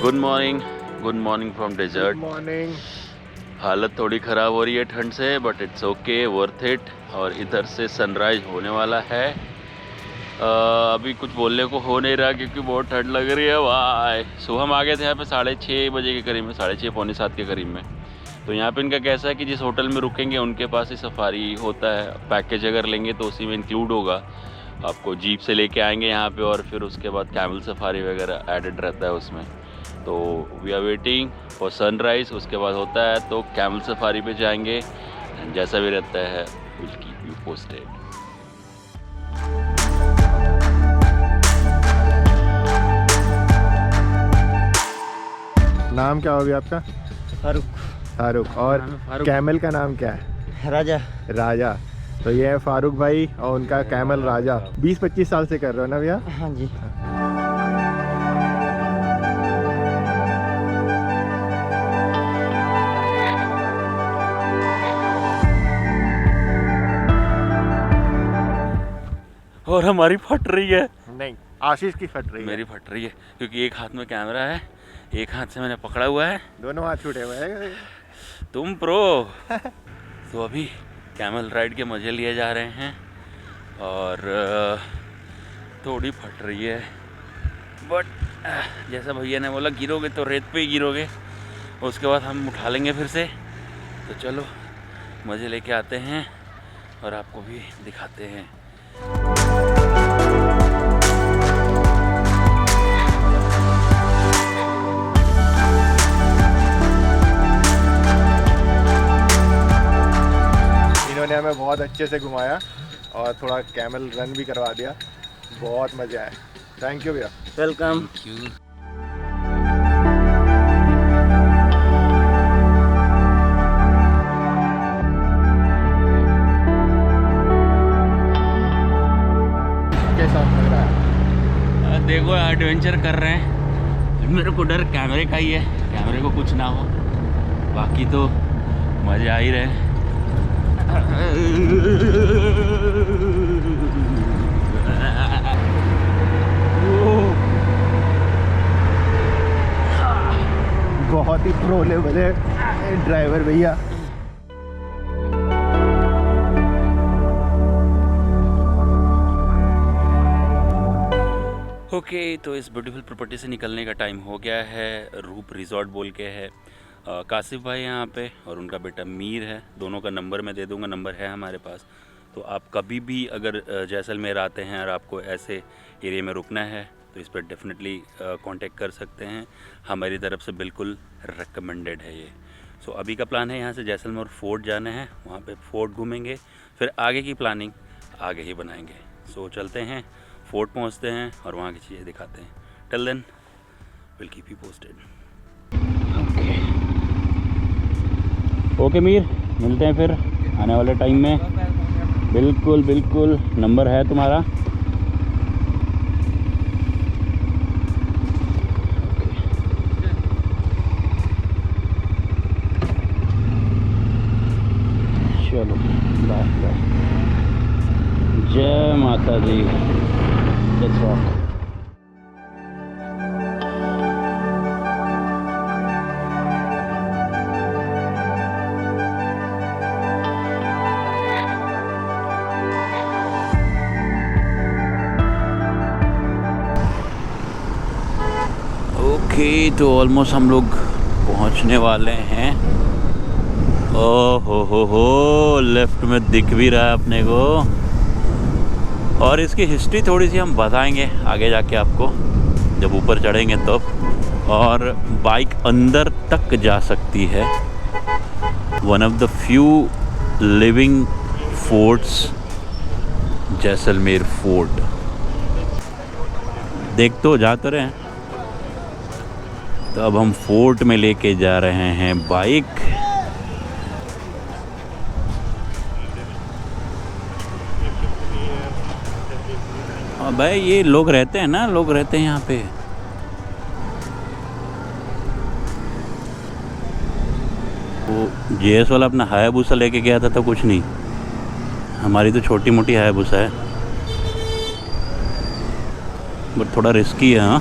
Good morning from desert. Morning. हालत थोड़ी ख़राब हो रही है ठंड से, but it's okay, worth it. और इधर से सनराइज होने वाला है। अभी कुछ बोलने को हो नहीं रहा क्योंकि बहुत ठंड लग रही है भाई। सुबह हम आ गए थे यहाँ पे 6:30 बजे के करीब में, 6:30 पौने 7 के करीब में। तो यहाँ पे इनका कैसा है कि जिस होटल में रुकेंगे उनके पास ही सफारी होता है। पैकेज अगर लेंगे तो उसी में इंक्लूड होगा। आपको जीप से लेके आएंगे यहाँ पे और फिर उसके बाद कैमल सफारी वगैरह एडेड रहता है उसमें। तो we are waiting for sunrise, उसके बाद होता है तो कैमल सफारी पे जाएंगे। जैसा भी रहता है विल कीप यू पोस्टेड। नाम क्या होगा आपका? फारूक। फारूक। और फारूक। कैमल का नाम क्या है? राजा। राजा। तो ये है फारूक भाई और उनका कैमल राजा। 20-25 साल से कर रहे हो ना भैया? हाँ जी। और हमारी फट रही है। नहीं, आशीष की फट रही है। मेरी फट रही है क्योंकि एक हाथ में कैमरा है, एक हाथ से मैंने पकड़ा हुआ है। दोनों हाथ छूटे हुए हैं। तुम प्रो। तो अभी कैमल राइड के मज़े लिए जा रहे हैं और थोड़ी फट रही है, बट जैसा भैया ने बोला गिरोगे तो रेत पे ही गिरोगे, उसके बाद हम उठा लेंगे फिर से। तो चलो मज़े लेके आते हैं और आपको भी दिखाते हैं। इन्होंने हमें बहुत अच्छे से घुमाया और थोड़ा कैमल रन भी करवा दिया। बहुत मज़ा आया। थैंक यू भैया। वेलकम। कैसा लग रहा है? देखो एडवेंचर कर रहे हैं। मेरे को डर कैमरे का ही है, कैमरे को कुछ ना हो, बाकी तो मज़े आ ही रहे। बहुत ही प्रो लेवल है ड्राइवर भैया। ओके तो इस ब्यूटीफुल प्रॉपर्टी से निकलने का टाइम हो गया है। रूप रिजॉर्ट बोल के है। कासिफ भाई यहाँ पे और उनका बेटा मीर है। दोनों का नंबर मैं दे दूँगा, नंबर है हमारे पास। तो आप कभी भी अगर जैसलमेर आते हैं और आपको ऐसे एरिया में रुकना है तो इस पर डेफिनेटली कांटेक्ट कर सकते हैं। हमारी तरफ से बिल्कुल रिकमेंडेड है ये। सो अभी का प्लान है यहाँ से जैसलमेर फोर्ट जाना है, वहाँ पे फोर्ट घूमेंगे, फिर आगे की प्लानिंग आगे ही बनाएंगे। सो चलते हैं, फोर्ट पहुँचते हैं और वहाँ की चीज़ें दिखाते हैं। Till then will keep you posted. Okay मीर, मिलते हैं फिर आने वाले टाइम में। बिल्कुल बिल्कुल, नंबर है तुम्हारा। चलो बाय बाय। जय माता दी। Let's rock. ओके तो ऑलमोस्ट हम लोग पहुंचने वाले हैं। ओह हो लेफ्ट में दिख भी रहा है अपने को। और इसकी हिस्ट्री थोड़ी सी हम बताएंगे आगे जाके आपको, जब ऊपर चढ़ेंगे तब। और बाइक अंदर तक जा सकती है। One of the few living forts Jaisalmer fort. देख तो जा तो रहे हैं। तो अब हम फोर्ट में लेके जा रहे हैं बाइक। भाई ये लोग रहते हैं ना, लोग रहते हैं यहाँ पे। वो जेएस वाला अपना हायाबुसा लेके गया था तो कुछ नहीं, हमारी तो छोटी मोटी हायाबुसा है, बट थोड़ा रिस्की है। हाँ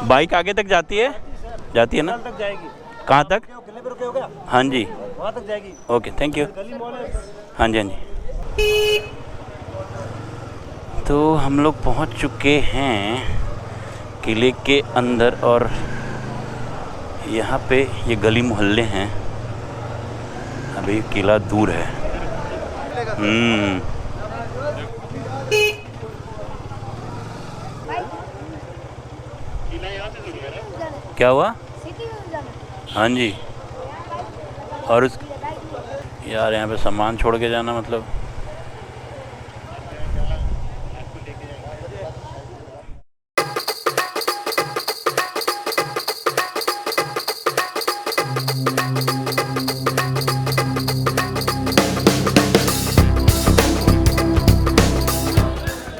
बाइक आगे तक जाती है ना? तक जाएगी। कहाँ तक? किले पे रुके हो क्या? हाँ जी, वहाँ तक जाएगी। Okay, thank you. गली मॉल है। हाँ जी, हाँ जी। तो हम लोग पहुँच चुके हैं किले के अंदर, और यहाँ पे ये गली मोहल्ले हैं। अभी किला दूर है। क्या हुआ? हाँ जी। और उस यार यहाँ पे सामान छोड़ के जाना मतलब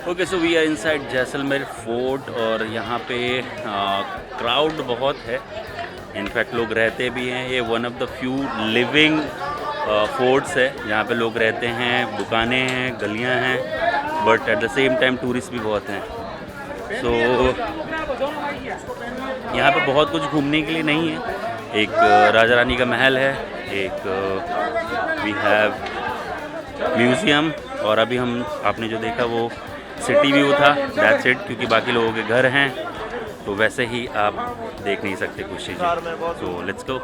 okay. So we are inside Jaisalmer fort, और यहाँ पे क्राउड बहुत है। इनफैक्ट लोग रहते भी हैं। ये one of the few living forts है जहाँ पे लोग रहते हैं, दुकानें हैं, गलियाँ हैं, but at the same time tourist भी बहुत हैं। सो यहाँ पे बहुत कुछ घूमने के लिए नहीं है। एक राजा रानी का महल है, एक वी हैव म्यूज़ियम, और अभी हम आपने जो देखा वो सिटी व्यू था, दैट्स इट, क्योंकि बाकी लोगों के घर हैं तो वैसे ही आप देख नहीं सकते कुछ चीज़ें। So let's go.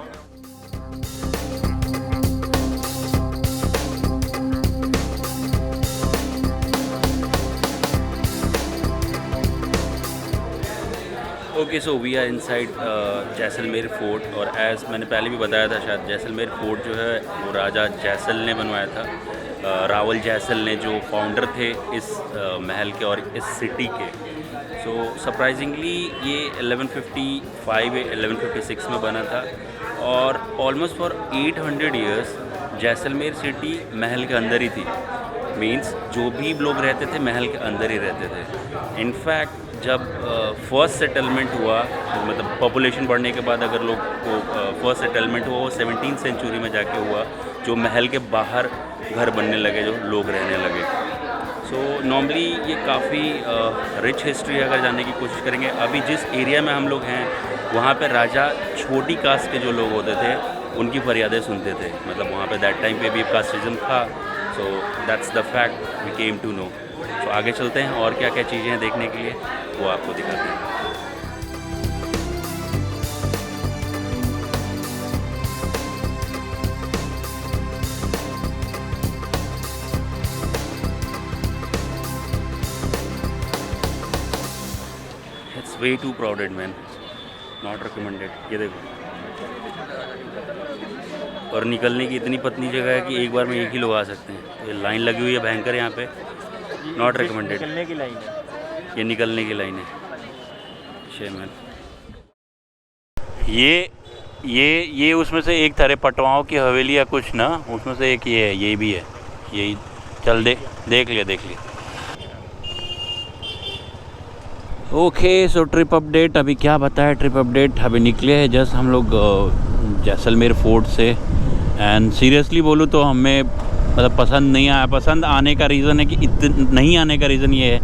Okay, so we are inside Jaisalmer fort, और एज़ मैंने पहले भी बताया था शायद, जैसलमेर फोर्ट जो है वो राजा जैसल ने बनवाया था। रावल जैसल ने, जो फाउंडर थे इस महल के और इस सिटी के। सो सरप्राइजिंगली ये 1155 या 1156 में बना था, और almost for 800 years Jaisalmer city महल के अंदर ही थी। मीन्स जो भी लोग रहते थे महल के अंदर ही रहते थे। इनफैक्ट जब फर्स्ट सेटलमेंट हुआ, मतलब पॉपुलेशन बढ़ने के बाद अगर लोग को फर्स्ट सेटलमेंट हुआ, वो 17th सेंचुरी में जाके हुआ, जो महल के बाहर घर बनने लगे, जो लोग रहने लगे। सो नॉर्मली ये काफ़ी रिच हिस्ट्री अगर जानने की कोशिश करेंगे। अभी जिस एरिया में हम लोग हैं वहाँ पे राजा छोटी कास्ट के जो लोग होते थे उनकी फरियादें सुनते थे, मतलब वहाँ पे दैट टाइम पे भी कास्टिज्म था। So that's the fact we came to know. तो आगे चलते हैं और क्या क्या चीज़ें हैं देखने के लिए, वो आपको दिखाते हैं। It's way too crowded man, not recommended. ये देखो, और निकलने की इतनी पतली जगह है कि एक बार में एक ही लोग आ सकते हैं। तो ये लाइन लगी हुई है भयंकर यहाँ पे, नॉट रिकमेंडेड। निकलने की लाइन है ये, निकलने की लाइन है। शेमन, ये उसमें से एक था, पटवाओं की हवेली या कुछ ना, उसमें से एक ये है, ये भी है, यही। चल देख लिया। Okay, so trip update. अभी क्या बताया ट्रिप अपडेट, अभी निकले हैं जस्ट हम लोग जैसलमेर फोर्ट से। एंड सीरियसली बोलूँ तो हमें मतलब पसंद नहीं आया। पसंद आने का रीज़न है कि नहीं आने का रीज़न ये है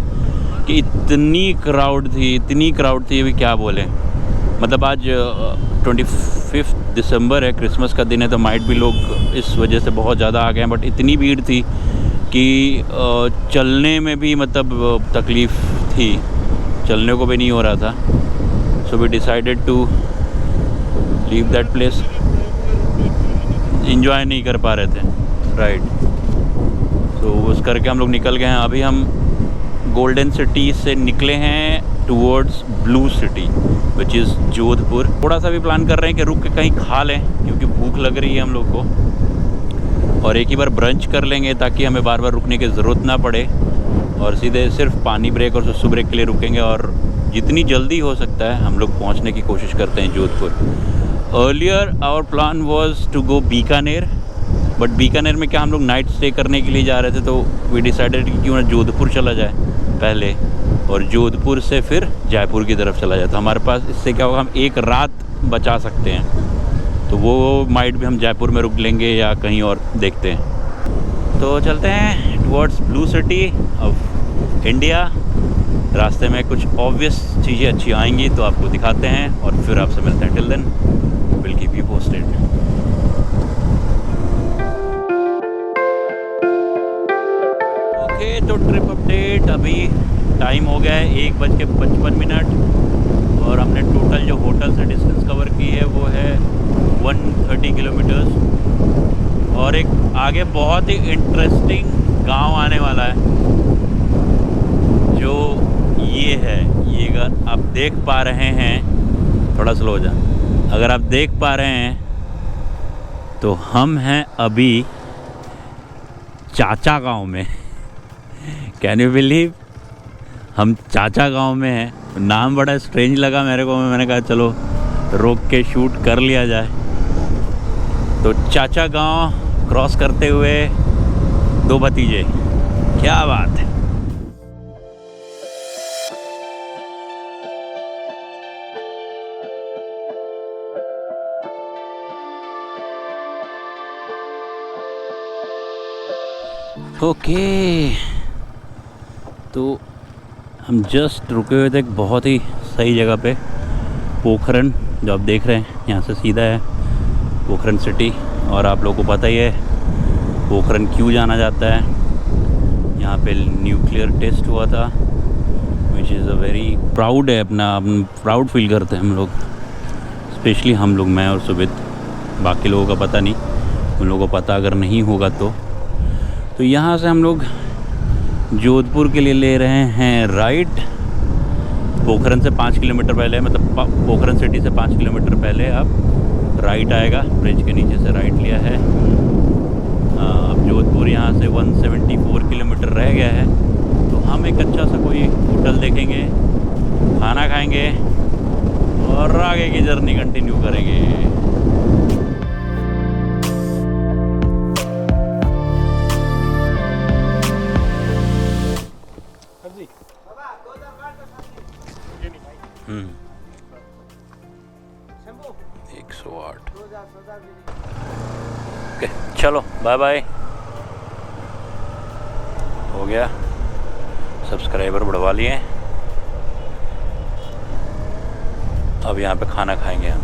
कि इतनी क्राउड थी, अभी क्या बोलें। मतलब आज 25 दिसंबर है, क्रिसमस का दिन है, तो माइट भी लोग इस वजह से बहुत ज़्यादा आ गए हैं। बट इतनी भीड़ थी कि चलने में भी मतलब तकलीफ़ थी, चलने को भी नहीं हो रहा था। So we decided to leave that place. Enjoy नहीं कर पा रहे थे, राइट। तो उस करके हम लोग निकल गए हैं। अभी हम गोल्डन सिटी से निकले हैं towards blue city, which is Jodhpur. थोड़ा सा भी प्लान कर रहे हैं कि रुक के कहीं खा लें, क्योंकि भूख लग रही है हम लोग को, और एक ही बार ब्रंच कर लेंगे ताकि हमें बार बार रुकने की ज़रूरत ना पड़े, और सीधे सिर्फ पानी ब्रेक और सुसु ब्रेक के लिए रुकेंगे। और जितनी जल्दी हो सकता है हम लोग पहुंचने की कोशिश करते हैं Jodhpur. Earlier our plan was to go Bikaner, but Bikaner में क्या हम लोग नाइट स्टे करने के लिए जा रहे थे, तो वी डिसाइडेड कि क्यों ना जोधपुर चला जाए पहले, और जोधपुर से फिर जयपुर की तरफ चला जाए। तो हमारे पास इससे क्या होगा, हम एक रात बचा सकते हैं। तो वो माइट भी हम जयपुर में रुक लेंगे या कहीं और देखते हैं। तो चलते हैं towards blue city of India. रास्ते में कुछ ऑब्वियस चीज़ें अच्छी आएंगी तो आपको दिखाते हैं और फिर आपसे मिलते हैं। Till then will keep you posted. Okay, तो ट्रिप अपडेट। अभी टाइम हो गया है 1:55 और हमने टोटल जो होटल से डिस्टेंस कवर की है वो है 130 किलोमीटर्स। और एक आगे बहुत ही इंटरेस्टिंग गांव आने वाला है जो ये है। ये अगर आप देख पा रहे हैं, थोड़ा स्लो हो जा, अगर आप देख पा रहे हैं तो हम हैं अभी चाचा गांव में। कैन यू बिलीव, हम चाचा गांव में हैं। नाम बड़ा स्ट्रेंज लगा मेरे को, मैंने कहा चलो रोक के शूट कर लिया जाए। तो चाचा गांव क्रॉस करते हुए दो भतीजे, क्या बात है। ओके, तो हम जस्ट रुके हुए थे एक बहुत ही सही जगह पे, पोखरन, जो आप देख रहे हैं यहाँ से सीधा है पोखरन सिटी। और आप लोगों को पता ही है पोखरन क्यों जाना जाता है। यहाँ पे न्यूक्लियर टेस्ट हुआ था, which is a very proud है, अपना प्राउड फील करते हैं हम लोग, स्पेशली हम लोग, मैं और सुबित। बाकी लोगों का पता नहीं, उन लोगों को पता अगर नहीं होगा तो यहाँ से हम लोग जोधपुर के लिए ले रहे हैं राइट। पोखरन से 5 किलोमीटर पहले, मतलब पोखरन सिटी से 5 किलोमीटर पहले आप राइट आएगा, ब्रिज के नीचे से राइट लिया है। अब जोधपुर यहाँ से 174 किलोमीटर रह गया है, तो हम एक अच्छा सा कोई होटल देखेंगे, खाना खाएंगे और आगे की जर्नी कंटिन्यू करेंगे। ओके, चलो बाय बाय। हो गया, सब्सक्राइबर बढ़वा लिए। अब यहाँ पे खाना खाएंगे हम।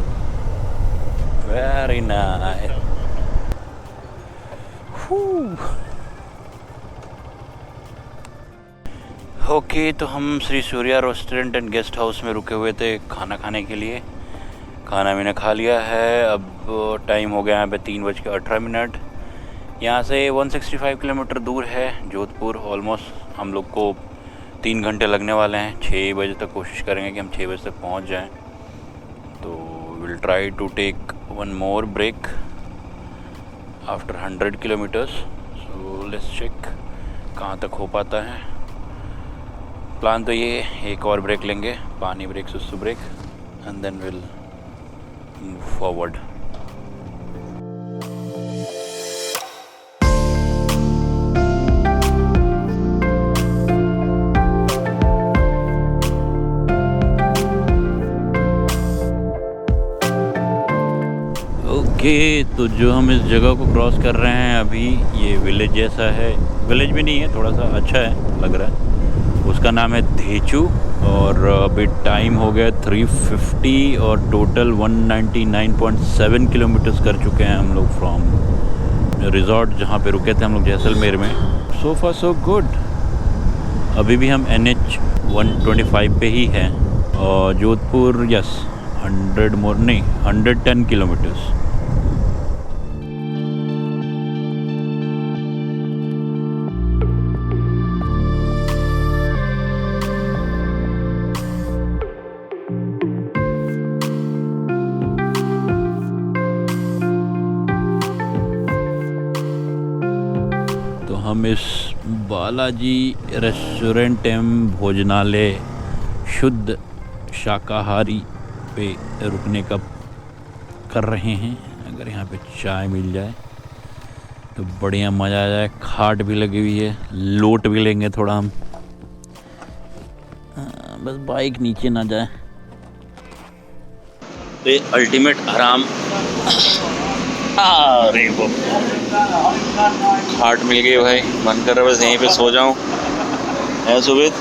Very nice. ओके, तो हम Shri Surya restaurant and guest house में रुके हुए थे खाना खाने के लिए। खाना मैंने खा लिया है। अब टाइम हो गया यहाँ पे 3:18। यहाँ से 165 किलोमीटर दूर है जोधपुर। ऑलमोस्ट हम लोग को 3 घंटे लगने वाले हैं। 6 बजे तक कोशिश करेंगे कि हम 6 बजे तक पहुँच जाएं। तो will try to take one more break after 100 kilometres. So let's check कहाँ तक हो पाता है। प्लान तो ये, एक और ब्रेक लेंगे, पानी ब्रेक, सुसु break, and then will move forward. Okay, तो जो हम इस जगह को क्रॉस कर रहे हैं अभी, ये विलेज जैसा है, विलेज भी नहीं है, थोड़ा सा अच्छा है लग रहा है। उसका नाम है धेचू। और अभी टाइम हो गया 3:50 और टोटल 199.7 किलोमीटर्स कर चुके हैं हम लोग फ्रॉम रिजॉर्ट जहाँ पे रुके थे हम लोग जैसलमेर में। सो फार सो गुड। अभी भी हम NH 125 पे ही हैं और जोधपुर 110 किलोमीटर्स। हम इस बालाजी रेस्टोरेंट एवं भोजनालय शुद्ध शाकाहारी पे रुकने का कर रहे हैं। अगर यहाँ पे चाय मिल जाए तो बढ़िया मज़ा आ जाए। खाट भी लगी हुई है, लोट भी लेंगे थोड़ा हम, बस बाइक नीचे ना जाए। तो ये अल्टीमेट आराम। अरे वो खाट मिल गई भाई, मन कर रहा है बस यहीं पे सो जाऊं। है सुबित?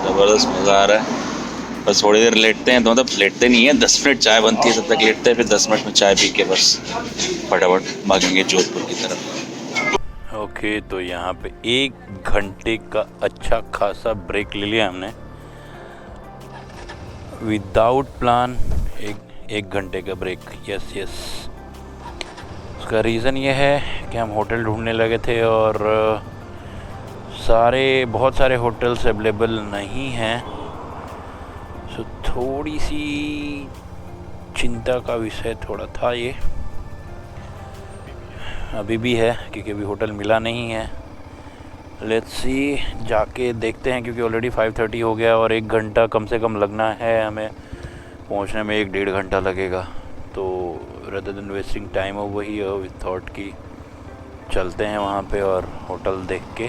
ज़बरदस्त मज़ा आ रहा है। बस थोड़ी देर लेटते हैं, तो मतलब लेटते नहीं है, 10 मिनट चाय बनती है, तब तक लेटते हैं, फिर 10 मिनट में चाय पी के बस फटाफट भागेंगे जोधपुर की तरफ। ओके, तो यहाँ पे 1 घंटे का अच्छा खासा ब्रेक ले लिया हमने विदाउट प्लान। एक घंटे का ब्रेक, यस। उसका रीज़न ये है कि हम होटल ढूंढने लगे थे और बहुत सारे होटल्स अवेलेबल नहीं हैं, सो थोड़ी सी चिंता का विषय थोड़ा था ये, अभी भी है क्योंकि अभी होटल मिला नहीं है। लेट्स सी, जाके देखते हैं क्योंकि ऑलरेडी 5:30 हो गया और 1 घंटा कम से कम लगना है हमें पहुंचने में, 1-1.5 घंटा लगेगा। तो rather than wasting time over here, we thought कि चलते हैं वहाँ पे और होटल देख के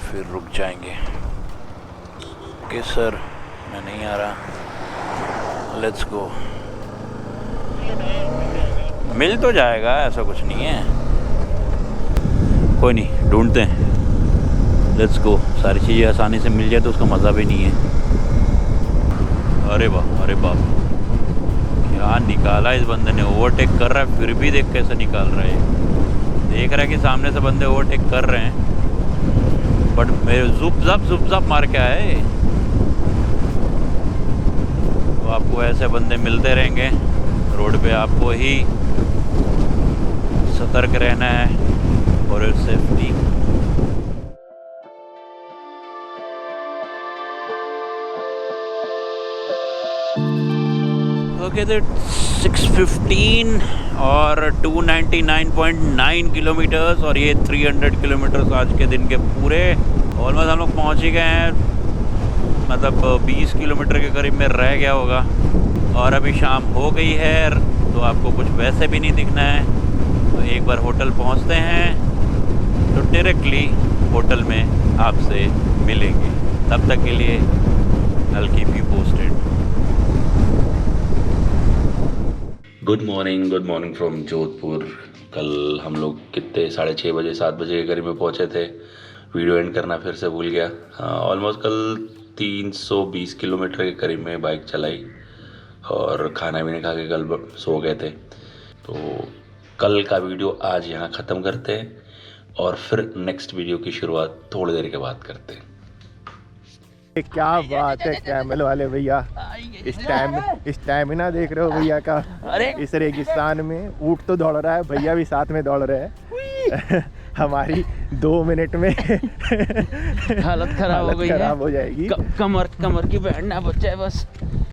फिर रुक जाएंगे। ओके सर, मैं नहीं आ रहा, लेट्स गो। मिल तो जाएगा, ऐसा कुछ नहीं है, कोई नहीं, ढूंढते हैं, लेट्स गो। सारी चीज़ें आसानी से मिल जाए तो उसका मज़ा भी नहीं है। अरे बाप, क्या निकाला इस बंदे ने, ओवरटेक कर रहा है फिर भी देख कैसे निकाल रहा है। देख रहा है कि सामने से बंदे ओवरटेक कर रहे हैं, बट मेरे जुप जाप मार के आए। तो आपको ऐसे बंदे मिलते रहेंगे रोड पे, आपको ही सतर्क रहना है फॉर योर सेफ्टी। ओके, तो 6:15 और 299.9 किलोमीटर्स और ये 300 किलोमीटर्स आज के दिन के पूरे। ऑलमोस्ट हम लोग पहुँच ही गए हैं, मतलब 20 किलोमीटर के करीब में रह गया होगा और अभी शाम हो गई है, तो आपको कुछ वैसे भी नहीं दिखना है। तो एक बार होटल पहुँचते हैं तो डायरेक्टली होटल में आपसे मिलेंगे। तब तक के लिए I'll keep you posted। Good morning from Jodhpur. कल हम लोग कितने 6:30 बजे 7 बजे के करीब में पहुँचे थे। वीडियो एंड करना फिर से भूल गया। ऑलमोस्ट कल 320 किलोमीटर के करीब में बाइक चलाई और खाना भी खा के कल सो गए थे। तो कल का वीडियो आज यहाँ ख़त्म करते हैं और फिर नेक्स्ट वीडियो की शुरुआत थोड़ी देर के बाद करते हैं। क्या बात है कैमल वाले भैया, स्टैमिना देख रहे हो भैया का। इस रेगिस्तान में ऊँट तो दौड़ रहा है, भैया भी साथ में दौड़ रहे हैं। हमारी 2 मिनट में हालत खराब हो गई है, खराब हो जाएगी। कमर की बैंड ना बचे बस।